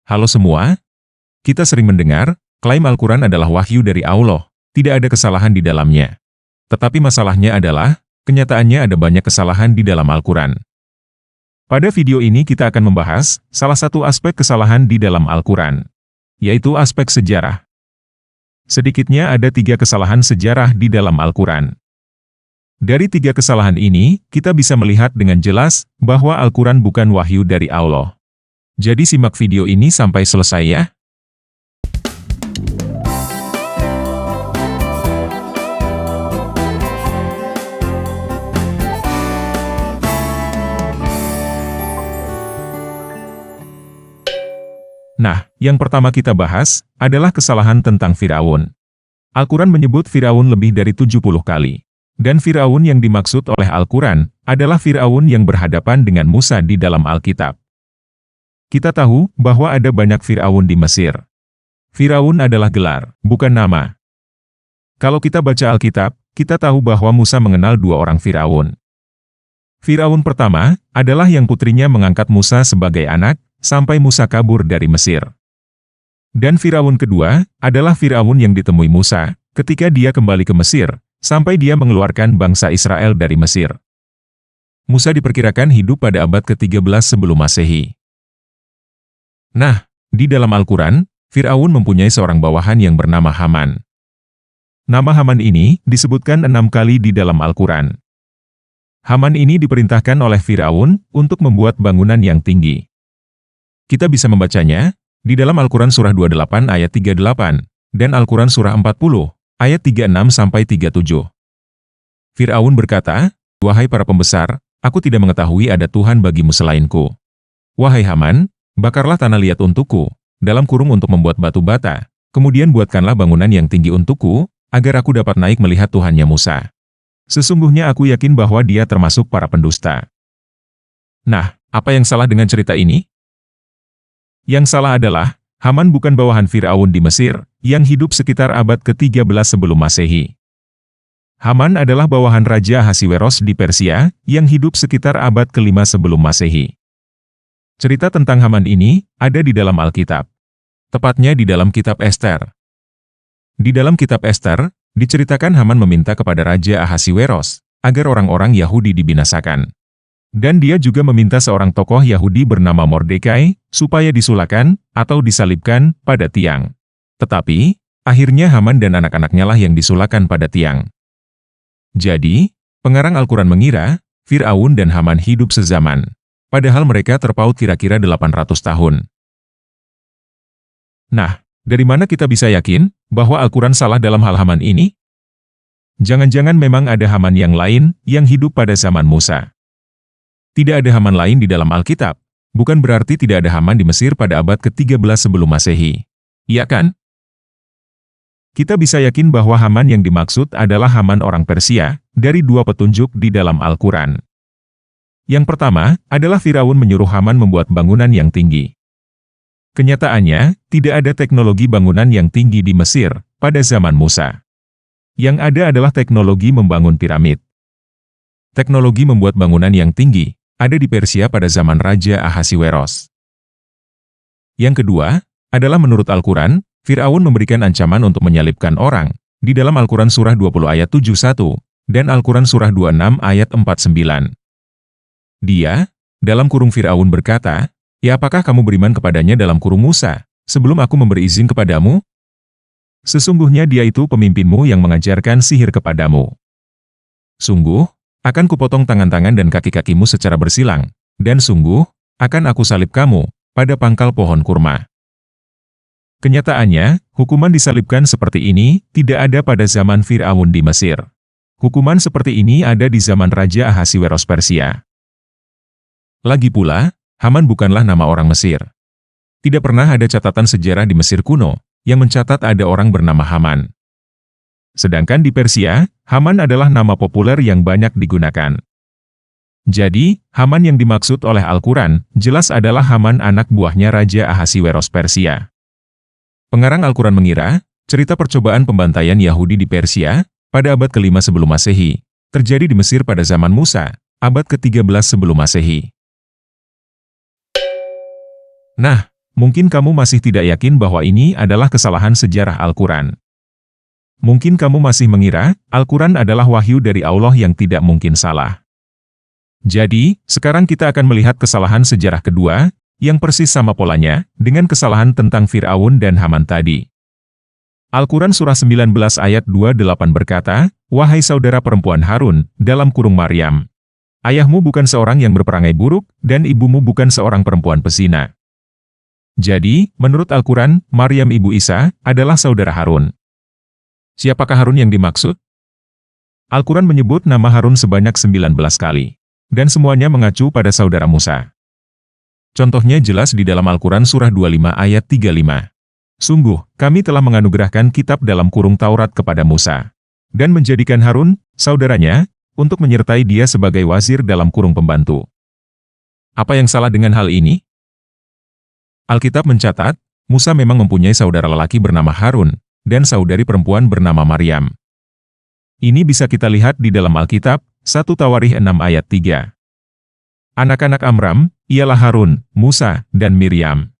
Halo semua, kita sering mendengar, klaim Al-Quran adalah wahyu dari Allah, tidak ada kesalahan di dalamnya. Tetapi masalahnya adalah, kenyataannya ada banyak kesalahan di dalam Al-Quran. Pada video ini kita akan membahas salah satu aspek kesalahan di dalam Al-Quran, yaitu aspek sejarah. Sedikitnya ada 3 kesalahan sejarah di dalam Al-Quran. Dari 3 kesalahan ini, kita bisa melihat dengan jelas bahwa Al-Quran bukan wahyu dari Allah. Jadi simak video ini sampai selesai ya. Nah, yang pertama kita bahas adalah kesalahan tentang Firaun. Al-Quran menyebut Firaun lebih dari 70 kali. Dan Firaun yang dimaksud oleh Al-Quran adalah Firaun yang berhadapan dengan Musa di dalam Alkitab. Kita tahu bahwa ada banyak Firaun di Mesir. Firaun adalah gelar, bukan nama. Kalau kita baca Alkitab, kita tahu bahwa Musa mengenal 2 orang Firaun. Firaun pertama adalah yang putrinya mengangkat Musa sebagai anak, sampai Musa kabur dari Mesir. Dan Firaun kedua adalah Firaun yang ditemui Musa ketika dia kembali ke Mesir, sampai dia mengeluarkan bangsa Israel dari Mesir. Musa diperkirakan hidup pada abad ke-13 sebelum Masehi. Nah, di dalam Al-Quran, Firaun mempunyai seorang bawahan yang bernama Haman. Nama Haman ini disebutkan 6 kali di dalam Al-Quran. Haman ini diperintahkan oleh Firaun untuk membuat bangunan yang tinggi. Kita bisa membacanya di dalam Al-Quran Surah 28 ayat 38, dan Al-Quran Surah 40 ayat 36-37. Firaun berkata, "Wahai para pembesar, aku tidak mengetahui ada Tuhan bagimu selainku. Wahai Haman, bakarlah tanah liat untukku, dalam kurung untuk membuat batu bata, kemudian buatkanlah bangunan yang tinggi untukku, agar aku dapat naik melihat Tuhannya Musa. Sesungguhnya aku yakin bahwa dia termasuk para pendusta." Nah, apa yang salah dengan cerita ini? Yang salah adalah, Haman bukan bawahan Firaun di Mesir, yang hidup sekitar abad ke-13 sebelum Masehi. Haman adalah bawahan Raja Ahasiweros di Persia, yang hidup sekitar abad ke-5 sebelum Masehi. Cerita tentang Haman ini ada di dalam Alkitab. Tepatnya di dalam kitab Ester. Di dalam kitab Ester, diceritakan Haman meminta kepada Raja Ahasiweros agar orang-orang Yahudi dibinasakan. Dan dia juga meminta seorang tokoh Yahudi bernama Mordekai supaya disulakan atau disalibkan pada tiang. Tetapi, akhirnya Haman dan anak-anaknya lah yang disulakan pada tiang. Jadi, pengarang Al-Quran mengira Firaun dan Haman hidup sezaman. Padahal mereka terpaut kira-kira 800 tahun. Nah, dari mana kita bisa yakin bahwa Al-Quran salah dalam hal Haman ini? Jangan-jangan memang ada Haman yang lain yang hidup pada zaman Musa. Tidak ada Haman lain di dalam Alkitab, bukan berarti tidak ada Haman di Mesir pada abad ke-13 sebelum Masehi. Iya kan? Kita bisa yakin bahwa Haman yang dimaksud adalah Haman orang Persia, dari 2 petunjuk di dalam Al-Quran. Yang pertama adalah Firaun menyuruh Haman membuat bangunan yang tinggi. Kenyataannya, tidak ada teknologi bangunan yang tinggi di Mesir pada zaman Musa. Yang ada adalah teknologi membangun piramid. Teknologi membuat bangunan yang tinggi ada di Persia pada zaman Raja Ahasiweros. Yang kedua adalah menurut Al-Quran, Firaun memberikan ancaman untuk menyalibkan orang di dalam Al-Quran Surah 20 ayat 71 dan Al-Quran Surah 26 ayat 49. Dia, dalam kurung Firaun berkata, "Ya apakah kamu beriman kepadanya dalam kurung Musa, sebelum aku memberi izin kepadamu? Sesungguhnya dia itu pemimpinmu yang mengajarkan sihir kepadamu. Sungguh, akan kupotong tangan-tangan dan kaki-kakimu secara bersilang, dan sungguh, akan aku salib kamu pada pangkal pohon kurma." Kenyataannya, hukuman disalibkan seperti ini tidak ada pada zaman Firaun di Mesir. Hukuman seperti ini ada di zaman Raja Ahasiweros Persia. Lagi pula, Haman bukanlah nama orang Mesir. Tidak pernah ada catatan sejarah di Mesir kuno yang mencatat ada orang bernama Haman. Sedangkan di Persia, Haman adalah nama populer yang banyak digunakan. Jadi, Haman yang dimaksud oleh Al-Quran jelas adalah Haman anak buahnya Raja Ahasiweros Persia. Pengarang Al-Quran mengira, cerita percobaan pembantaian Yahudi di Persia pada abad ke-5 sebelum Masehi terjadi di Mesir pada zaman Musa, abad ke-13 sebelum Masehi. Nah, Mungkin kamu masih tidak yakin bahwa ini adalah kesalahan sejarah Al-Quran. Mungkin kamu masih mengira, Al-Quran adalah wahyu dari Allah yang tidak mungkin salah. Jadi, sekarang kita akan melihat kesalahan sejarah kedua, yang persis sama polanya, dengan kesalahan tentang Fir'aun dan Haman tadi. Al-Quran Surah 19 ayat 28 berkata, "Wahai saudara perempuan Harun, dalam kurung Maryam, ayahmu bukan seorang yang berperangai buruk, dan ibumu bukan seorang perempuan pezina." Jadi, menurut Al-Quran, Maryam ibu Isa adalah saudara Harun. Siapakah Harun yang dimaksud? Al-Quran menyebut nama Harun sebanyak 19 kali. Dan semuanya mengacu pada saudara Musa. Contohnya jelas di dalam Al-Quran Surah 25 ayat 35. "Sungguh, kami telah menganugerahkan kitab dalam kurung Taurat kepada Musa. Dan menjadikan Harun, saudaranya, untuk menyertai dia sebagai wazir dalam kurung pembantu." Apa yang salah dengan hal ini? Alkitab mencatat, Musa memang mempunyai saudara lelaki bernama Harun, dan saudari perempuan bernama Maryam. Ini bisa kita lihat di dalam Alkitab, 1 Tawarikh 6 ayat 3. Anak-anak Amram, ialah Harun, Musa, dan Miriam.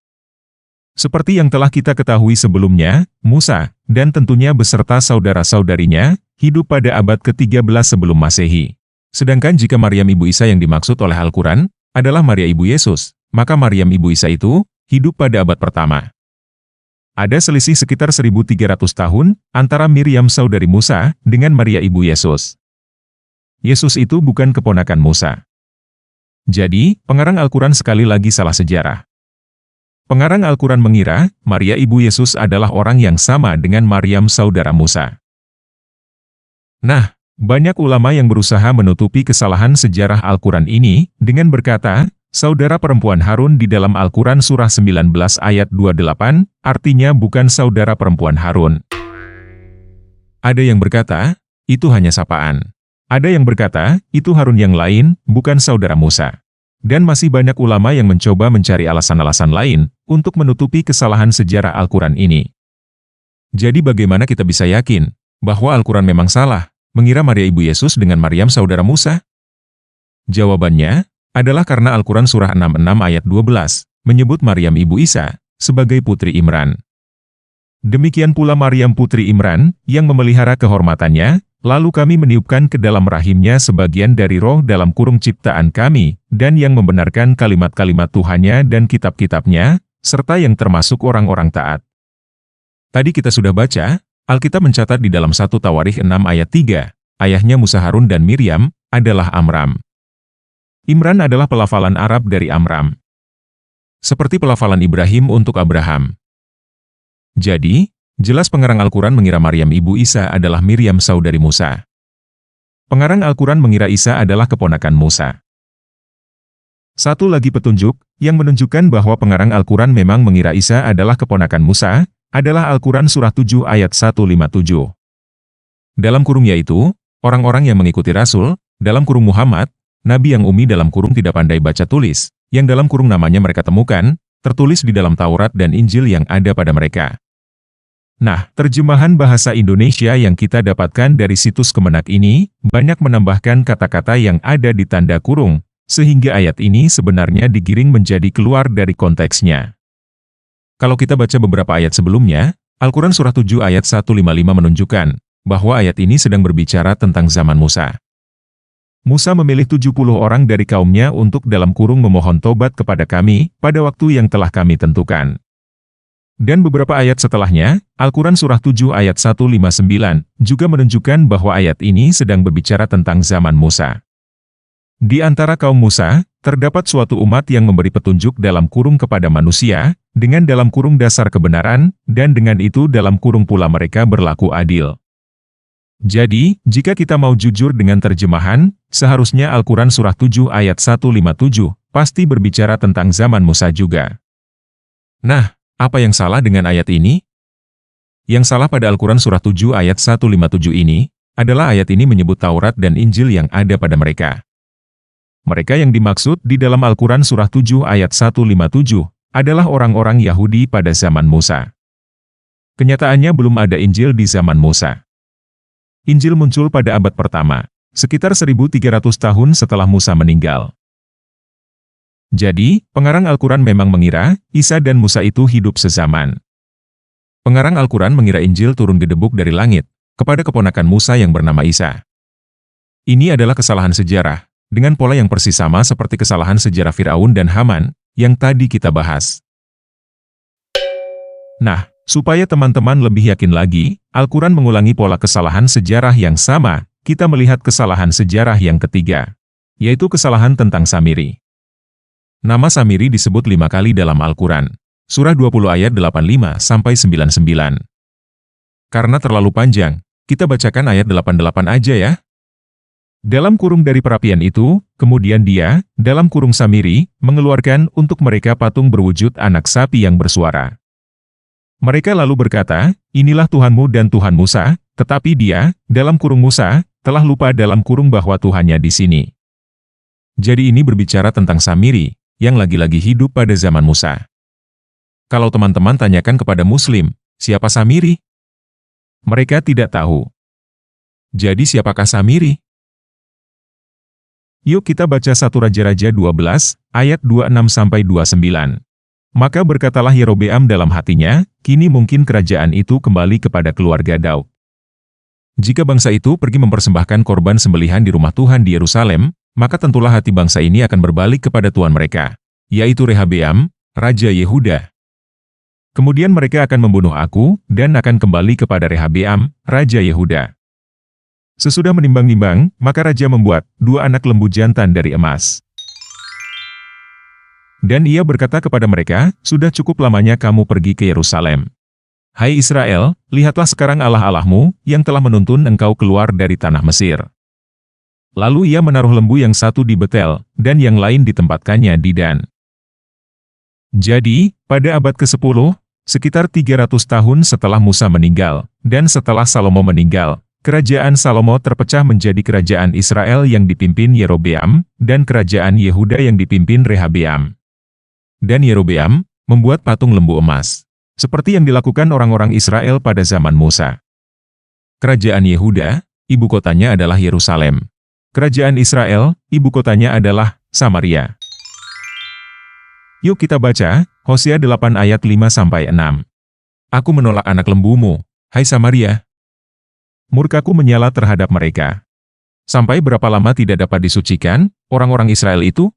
Seperti yang telah kita ketahui sebelumnya, Musa, dan tentunya beserta saudara-saudarinya, hidup pada abad ke-13 sebelum Masehi. Sedangkan jika Maryam ibu Isa yang dimaksud oleh Al-Quran, adalah Maria ibu Yesus, maka Maryam ibu Isa itu, hidup pada abad pertama. Ada selisih sekitar 1300 tahun, antara Miriam saudari Musa, dengan Maria ibu Yesus. Yesus itu bukan keponakan Musa. Jadi, pengarang Al-Quran sekali lagi salah sejarah. Pengarang Al-Quran mengira, Maria ibu Yesus adalah orang yang sama dengan Maryam saudara Musa. Nah, banyak ulama yang berusaha menutupi kesalahan sejarah Al-Quran ini, dengan berkata, saudara perempuan Harun di dalam Al-Quran Surah 19 ayat 28, artinya bukan saudara perempuan Harun. Ada yang berkata, itu hanya sapaan. Ada yang berkata, itu Harun yang lain, bukan saudara Musa. Dan masih banyak ulama yang mencoba mencari alasan-alasan lain, untuk menutupi kesalahan sejarah Al-Quran ini. Jadi bagaimana kita bisa yakin, bahwa Al-Quran memang salah, mengira Maria ibu Yesus dengan Maryam saudara Musa? Jawabannya, adalah karena Al-Quran Surah 66 ayat 12, menyebut Maryam ibu Isa, sebagai putri Imran. Demikian pula Maryam putri Imran, yang memelihara kehormatannya, lalu kami meniupkan ke dalam rahimnya sebagian dari roh dalam kurung ciptaan kami, dan yang membenarkan kalimat-kalimat Tuhannya dan kitab-kitabnya, serta yang termasuk orang-orang taat. Tadi kita sudah baca, Alkitab mencatat di dalam 1 Tawarikh 6 ayat 3, ayahnya Musa Harun dan Miriam, adalah Amram. Imran adalah pelafalan Arab dari Amram. Seperti pelafalan Ibrahim untuk Abraham. Jadi, jelas pengarang Al-Quran mengira Maryam ibu Isa adalah Miriam saudari Musa. Pengarang Al-Quran mengira Isa adalah keponakan Musa. Satu lagi petunjuk, yang menunjukkan bahwa pengarang Al-Quran memang mengira Isa adalah keponakan Musa, adalah Al-Quran Surah 7 ayat 157. Dalam kurung yaitu, orang-orang yang mengikuti Rasul, dalam kurung Muhammad, Nabi yang umi dalam kurung tidak pandai baca tulis, yang dalam kurung namanya mereka temukan, tertulis di dalam Taurat dan Injil yang ada pada mereka. Nah, terjemahan bahasa Indonesia yang kita dapatkan dari situs Kemenak ini, banyak menambahkan kata-kata yang ada di tanda kurung, sehingga ayat ini sebenarnya digiring menjadi keluar dari konteksnya. Kalau kita baca beberapa ayat sebelumnya, Al-Quran Surah 7 ayat 155 menunjukkan, bahwa ayat ini sedang berbicara tentang zaman Musa. Musa memilih 70 orang dari kaumnya untuk dalam kurung memohon tobat kepada kami, pada waktu yang telah kami tentukan. Dan beberapa ayat setelahnya, Al-Quran Surah 7 ayat 159, juga menunjukkan bahwa ayat ini sedang berbicara tentang zaman Musa. Di antara kaum Musa, terdapat suatu umat yang memberi petunjuk dalam kurung kepada manusia, dengan dalam kurung dasar kebenaran, dan dengan itu dalam kurung pula mereka berlaku adil. Jadi, jika kita mau jujur dengan terjemahan, seharusnya Al-Quran Surah 7 ayat 157, pasti berbicara tentang zaman Musa juga. Nah, apa yang salah dengan ayat ini? Yang salah pada Al-Quran Surah 7 ayat 157 ini, adalah ayat ini menyebut Taurat dan Injil yang ada pada mereka. Mereka yang dimaksud di dalam Al-Quran Surah 7 ayat 157, adalah orang-orang Yahudi pada zaman Musa. Kenyataannya belum ada Injil di zaman Musa. Injil muncul pada abad pertama, sekitar 1300 tahun setelah Musa meninggal. Jadi, pengarang Al-Quran memang mengira Isa dan Musa itu hidup sezaman. Pengarang Al-Quran mengira Injil turun gedebuk dari langit kepada keponakan Musa yang bernama Isa. Ini adalah kesalahan sejarah, dengan pola yang persis sama seperti kesalahan sejarah Firaun dan Haman yang tadi kita bahas. Nah, supaya teman-teman lebih yakin lagi, Al-Quran mengulangi pola kesalahan sejarah yang sama, kita melihat kesalahan sejarah yang ketiga, yaitu kesalahan tentang Samiri. Nama Samiri disebut 5 kali dalam Al-Quran. Surah 20 ayat 85-99. Karena terlalu panjang, kita bacakan ayat 88 aja ya. Dalam kurung dari perapian itu, kemudian dia, dalam kurung Samiri, mengeluarkan untuk mereka patung berwujud anak sapi yang bersuara. Mereka lalu berkata, inilah Tuhanmu dan Tuhan Musa, tetapi dia, dalam kurung Musa, telah lupa dalam kurung bahwa Tuhannya di sini. Jadi ini berbicara tentang Samiri, yang lagi-lagi hidup pada zaman Musa. Kalau teman-teman tanyakan kepada Muslim, siapa Samiri? Mereka tidak tahu. Jadi siapakah Samiri? Yuk kita baca 1 Raja-Raja 12, ayat 26-29. Maka berkatalah Yerobeam dalam hatinya, kini mungkin kerajaan itu kembali kepada keluarga Daud. Jika bangsa itu pergi mempersembahkan korban sembelihan di rumah Tuhan di Yerusalem, maka tentulah hati bangsa ini akan berbalik kepada tuan mereka, yaitu Rehabeam, Raja Yehuda. Kemudian mereka akan membunuh aku, dan akan kembali kepada Rehabeam, Raja Yehuda. Sesudah menimbang-nimbang, maka raja membuat 2 anak lembu jantan dari emas. Dan ia berkata kepada mereka, sudah cukup lamanya kamu pergi ke Yerusalem. Hai Israel, lihatlah sekarang Allah-Allahmu, yang telah menuntun engkau keluar dari tanah Mesir. Lalu ia menaruh lembu yang satu di Betel, dan yang lain ditempatkannya di Dan. Jadi, pada abad ke-10, sekitar 300 tahun setelah Musa meninggal, dan setelah Salomo meninggal, kerajaan Salomo terpecah menjadi kerajaan Israel yang dipimpin Yerobeam, dan kerajaan Yehuda yang dipimpin Rehabeam. Dan Yerobeam membuat patung lembu emas, seperti yang dilakukan orang-orang Israel pada zaman Musa. Kerajaan Yehuda, ibu kotanya adalah Yerusalem. Kerajaan Israel, ibu kotanya adalah Samaria. Yuk kita baca, Hosea 8 ayat 5-6. Aku menolak anak lembumu, hai Samaria. Murkaku menyala terhadap mereka. Sampai berapa lama tidak dapat disucikan, orang-orang Israel itu?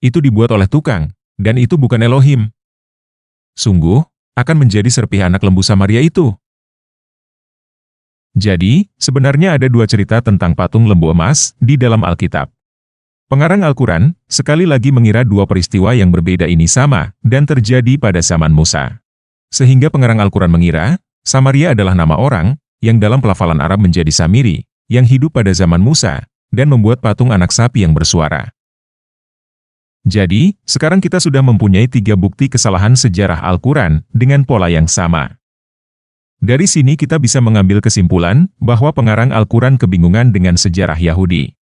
Itu dibuat oleh tukang, dan itu bukan Elohim. Sungguh, akan menjadi serpih anak lembu Samaria itu. Jadi, sebenarnya ada 2 cerita tentang patung lembu emas di dalam Alkitab. Pengarang Al-Quran sekali lagi mengira 2 peristiwa yang berbeda ini sama dan terjadi pada zaman Musa. Sehingga pengarang Al-Quran mengira, Samaria adalah nama orang yang dalam pelafalan Arab menjadi Samiri, yang hidup pada zaman Musa, dan membuat patung anak sapi yang bersuara. Jadi, sekarang kita sudah mempunyai 3 bukti kesalahan sejarah Al-Quran dengan pola yang sama. Dari sini kita bisa mengambil kesimpulan bahwa pengarang Al-Quran kebingungan dengan sejarah Yahudi.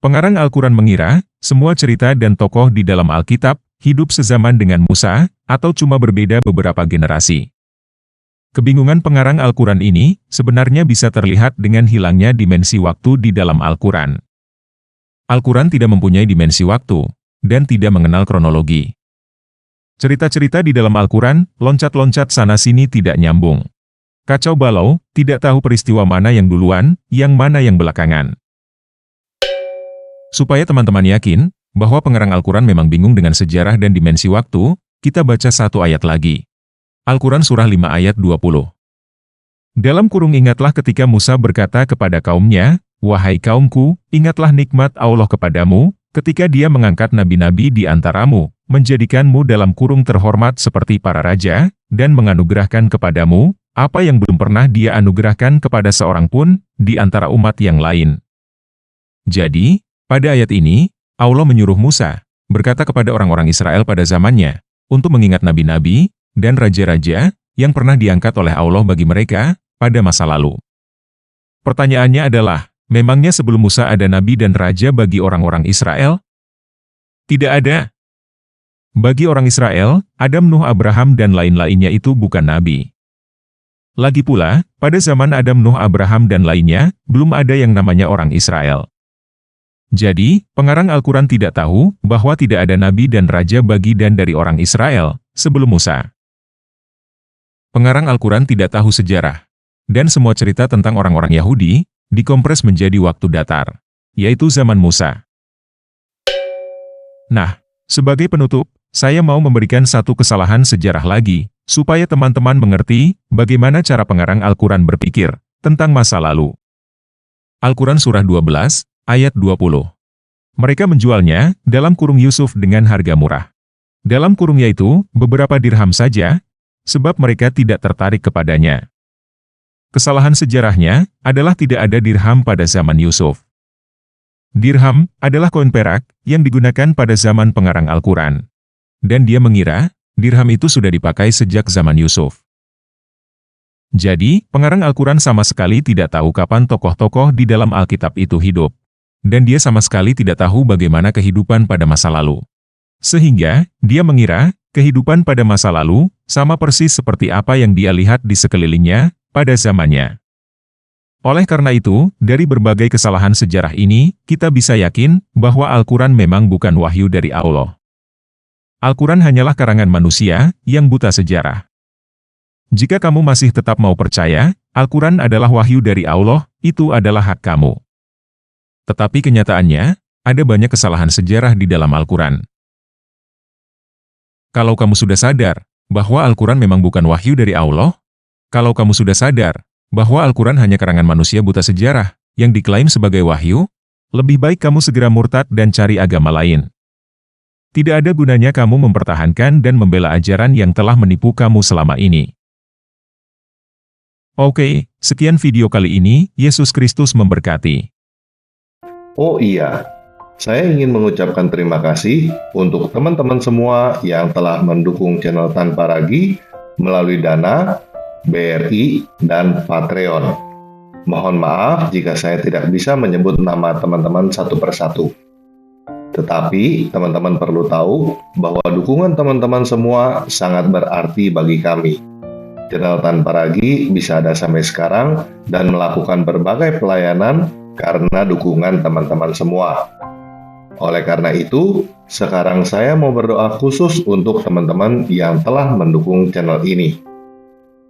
Pengarang Al-Quran mengira, semua cerita dan tokoh di dalam Alkitab hidup sezaman dengan Musa, atau cuma berbeda beberapa generasi. Kebingungan pengarang Al-Quran ini sebenarnya bisa terlihat dengan hilangnya dimensi waktu di dalam Al-Quran. Al-Quran tidak mempunyai dimensi waktu, dan tidak mengenal kronologi. Cerita-cerita di dalam Al-Quran, loncat-loncat sana-sini tidak nyambung. Kacau balau, tidak tahu peristiwa mana yang duluan, yang mana yang belakangan. Supaya teman-teman yakin, bahwa pengarang Al-Quran memang bingung dengan sejarah dan dimensi waktu, kita baca 1 ayat lagi. Al-Quran Surah 5 ayat 20. Dalam kurung ingatlah ketika Musa berkata kepada kaumnya, wahai kaumku, ingatlah nikmat Allah kepadamu, ketika dia mengangkat nabi-nabi di antaramu, menjadikanmu dalam kurung terhormat seperti para raja, dan menganugerahkan kepadamu, apa yang belum pernah dia anugerahkan kepada seorang pun, di antara umat yang lain. Jadi, pada ayat ini, Allah menyuruh Musa, berkata kepada orang-orang Israel pada zamannya, untuk mengingat nabi-nabi, dan raja-raja, yang pernah diangkat oleh Allah bagi mereka, pada masa lalu. Pertanyaannya adalah, memangnya sebelum Musa ada nabi dan raja bagi orang-orang Israel? Tidak ada. Bagi orang Israel, Adam, Nuh, Abraham dan lain-lainnya itu bukan nabi. Lagi pula, pada zaman Adam, Nuh, Abraham dan lainnya, belum ada yang namanya orang Israel. Jadi, pengarang Al-Quran tidak tahu bahwa tidak ada nabi dan raja bagi dan dari orang Israel sebelum Musa. Pengarang Al-Quran tidak tahu sejarah, dan semua cerita tentang orang-orang Yahudi dikompres menjadi waktu datar, yaitu zaman Musa. Nah, sebagai penutup, saya mau memberikan satu kesalahan sejarah lagi, supaya teman-teman mengerti bagaimana cara pengarang Al-Quran berpikir tentang masa lalu. Al-Quran Surah 12, ayat 20. Mereka menjualnya dalam kurung Yusuf dengan harga murah. Dalam kurung yaitu beberapa dirham saja, sebab mereka tidak tertarik kepadanya. Kesalahan sejarahnya adalah tidak ada dirham pada zaman Yusuf. Dirham adalah koin perak yang digunakan pada zaman pengarang Al-Quran. Dan dia mengira dirham itu sudah dipakai sejak zaman Yusuf. Jadi, pengarang Al-Quran sama sekali tidak tahu kapan tokoh-tokoh di dalam Alkitab itu hidup. Dan dia sama sekali tidak tahu bagaimana kehidupan pada masa lalu. Sehingga, dia mengira kehidupan pada masa lalu sama persis seperti apa yang dia lihat di sekelilingnya pada zamannya. Oleh karena itu, dari berbagai kesalahan sejarah ini, kita bisa yakin bahwa Al-Quran memang bukan wahyu dari Allah. Al-Quran hanyalah karangan manusia yang buta sejarah. Jika kamu masih tetap mau percaya, Al-Quran adalah wahyu dari Allah, itu adalah hak kamu. Tetapi kenyataannya, ada banyak kesalahan sejarah di dalam Al-Quran. Kalau kamu sudah sadar bahwa Al-Quran memang bukan wahyu dari Allah, kalau kamu sudah sadar bahwa Al-Quran hanya karangan manusia buta sejarah yang diklaim sebagai wahyu, lebih baik kamu segera murtad dan cari agama lain. Tidak ada gunanya kamu mempertahankan dan membela ajaran yang telah menipu kamu selama ini. Oke, sekian video kali ini. Yesus Kristus memberkati. Oh iya, saya ingin mengucapkan terima kasih untuk teman-teman semua yang telah mendukung channel Tanpa Ragi melalui Dana, BRI, dan Patreon. Mohon maaf jika saya tidak bisa menyebut nama teman-teman satu persatu. Tetapi, teman-teman perlu tahu bahwa dukungan teman-teman semua sangat berarti bagi kami. Channel Tanpa Ragi bisa ada sampai sekarang dan melakukan berbagai pelayanan karena dukungan teman-teman semua. Oleh karena itu, sekarang saya mau berdoa khusus untuk teman-teman yang telah mendukung channel ini.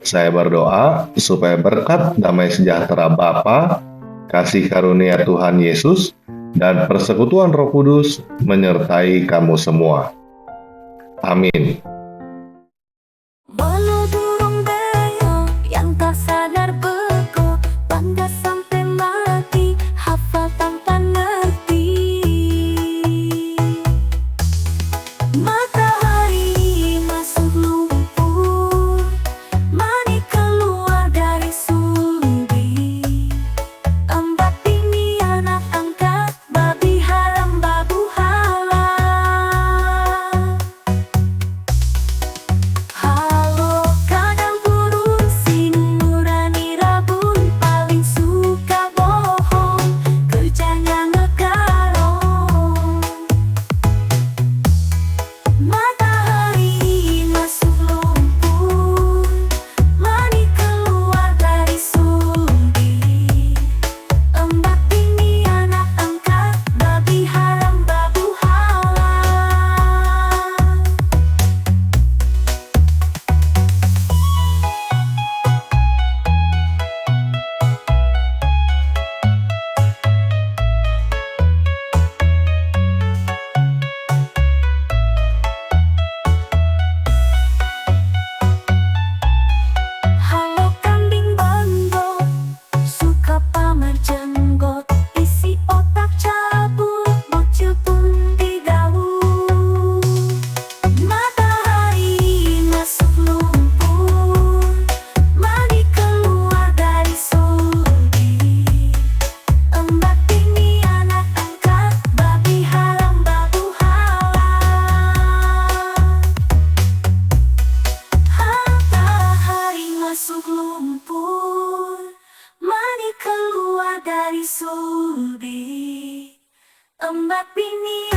Saya berdoa supaya berkat damai sejahtera Bapa, kasih karunia Tuhan Yesus, dan persekutuan Roh Kudus menyertai kamu semua. Amin. Walau burung beo yang tak sadar beku, bangga sampai mati, hafal tanpa ngerti. Matahari masuk lumpur, mani keluar dari sulbi. Embak ini anak angkat, babi haram babu halal. Halo kadang burung sing nurani rabun, paling suka bohong, kerjanya ngegarong. Matahari masuk lumpur, mani keluar dari sulbi. Embak ini anak angkat, babi haram babu halal. Halo kambing bondok, suka pamer jenggot, isi otak cabut, bocil pun digaul. Matahari masuk lumpur, mani keluar dari sulbi. Embak ini anak angkat, babi haram babu halal. Matahari masuk lumpur, mani keluar dari sulbi. Embak bini